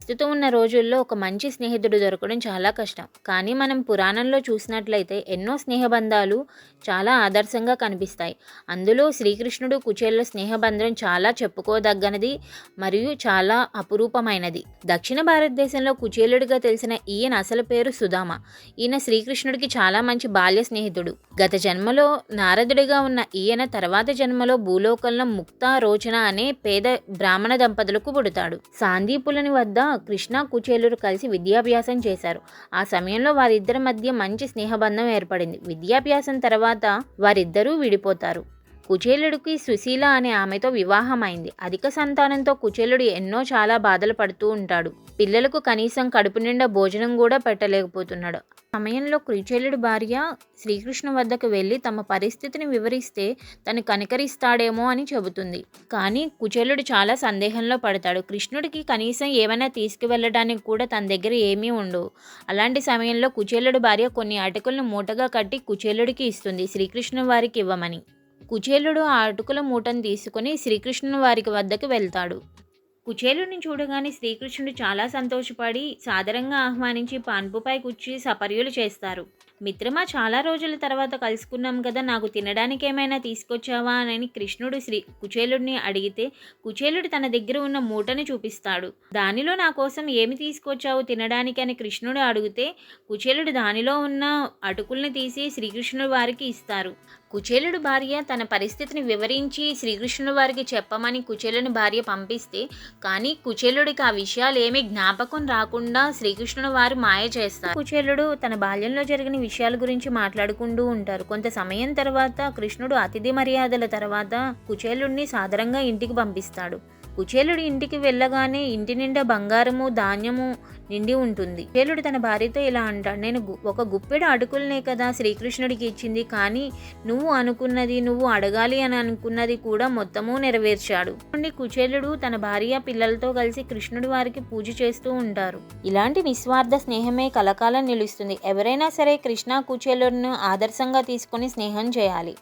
ప్రస్తుతం ఉన్న రోజుల్లో ఒక మంచి స్నేహితుడు దొరకడం చాలా కష్టం. కానీ మనం పురాణంలో చూసినట్లయితే ఎన్నో స్నేహబంధాలు చాలా ఆదర్శంగా కనిపిస్తాయి. అందులో శ్రీకృష్ణుడు కుచేలుల స్నేహబంధం చాలా చెప్పుకోదగ్గనది మరియు చాలా అపురూపమైనది. దక్షిణ భారతదేశంలో కుచేలుడిగా తెలిసిన ఈయన అసలు పేరు సుధామ. ఈయన శ్రీకృష్ణుడికి చాలా మంచి బాల్య స్నేహితుడు. గత జన్మలో నారదుడిగా ఉన్న ఈయన తర్వాత జన్మలో భూలోకంలో ముక్త రోచన అనే పేద బ్రాహ్మణ దంపతులకు పుడతాడు. సాందీపులని వద్ద కృష్ణ కుచేలుడు కలిసి విద్యాభ్యాసం చేశారు. ఆ సమయంలో వారిద్దరి మధ్య మంచి స్నేహబంధం ఏర్పడింది. విద్యాభ్యాసం తర్వాత వారిద్దరూ విడిపోతారు. కుచేలుడికి సుశీల అనే ఆమెతో వివాహం అయింది. అధిక సంతానంతో కుచేలుడు ఎన్నో చాలా బాధలు పడుతూ ఉంటాడు. పిల్లలకు కనీసం కడుపు నిండా భోజనం కూడా పెట్టలేకపోతున్నాడు. సమయంలో కుచేలుడి భార్య శ్రీకృష్ణ వద్దకు వెళ్ళి తమ పరిస్థితిని వివరిస్తే తను కనికరిస్తాడేమో అని చెబుతుంది. కానీ కుచేలుడు చాలా సందేహంలో పడతాడు. కృష్ణుడికి కనీసం ఏమైనా తీసుకువెళ్ళడానికి కూడా తన దగ్గర ఏమీ ఉండవు. అలాంటి సమయంలో కుచేలుడి భార్య కొన్ని అటుకులను మూటగా కట్టి కుచేలుడికి ఇస్తుంది, శ్రీకృష్ణ వారికి ఇవ్వమని. కుచేలుడు ఆ అటుకుల మూటను తీసుకుని శ్రీకృష్ణుని వారికి వద్దకు వెళ్తాడు. కుచేలుడిని చూడగానే శ్రీకృష్ణుడు చాలా సంతోషపడి సాదరంగా ఆహ్వానించి పాన్పుపై కూర్చి సపర్యలు చేస్తారు. మిత్రమా, చాలా రోజుల తర్వాత కలుసుకున్నాం కదా, నాకు తినడానికి ఏమైనా తీసుకొచ్చావా అని కృష్ణుడు కుచేలుడిని అడిగితే కుచేలుడు తన దగ్గర ఉన్న మూటని చూపిస్తాడు. దానిలో నా కోసం ఏమి తీసుకొచ్చావు తినడానికి అని కృష్ణుడు అడిగితే కుచేలుడు దానిలో ఉన్న అటుకుల్ని తీసి శ్రీకృష్ణుడి వారికి ఇస్తారు. కుచేలుడు భార్య తన పరిస్థితిని వివరించి శ్రీకృష్ణుడి వారికి చెప్పమని కుచేలుని భార్య పంపిస్తే కానీ కుచేలుడికి ఆ విషయాలు ఏమీ జ్ఞాపకం రాకుండా శ్రీకృష్ణుని వారు మాయ చేస్తారు. కుచేలుడు తన బాల్యంలో జరిగిన విషయాల గురించి మాట్లాడుకుంటూ ఉంటారు. కొంత సమయం తర్వాత కృష్ణుడు అతిథి మర్యాదల తర్వాత కుచేలుడిని సాదరంగా ఇంటికి పంపిస్తాడు. కుచేలుడు ఇంటికి వెళ్ళగానే ఇంటి నిండా బంగారము ధాన్యము నిండి ఉంటుంది. కుచేలుడు తన భార్యతో ఇలా అంటాడు, నేను ఒక గుప్పెడు అటుకులనే కదా శ్రీకృష్ణుడికి ఇచ్చింది, కానీ నువ్వు అనుకున్నది, నువ్వు అడగాలి అని అనుకున్నది కూడా మొత్తము నెరవేర్చాడు. కుచేలుడు తన భార్య పిల్లలతో కలిసి కృష్ణుడి వారికి పూజ చేస్తూ ఉంటారు. ఇలాంటి నిస్వార్థ స్నేహమే కలకాలం నిలుస్తుంది. ఎవరైనా సరే కృష్ణ కుచేలుడిని ఆదర్శంగా తీసుకొని స్నేహం చేయాలి.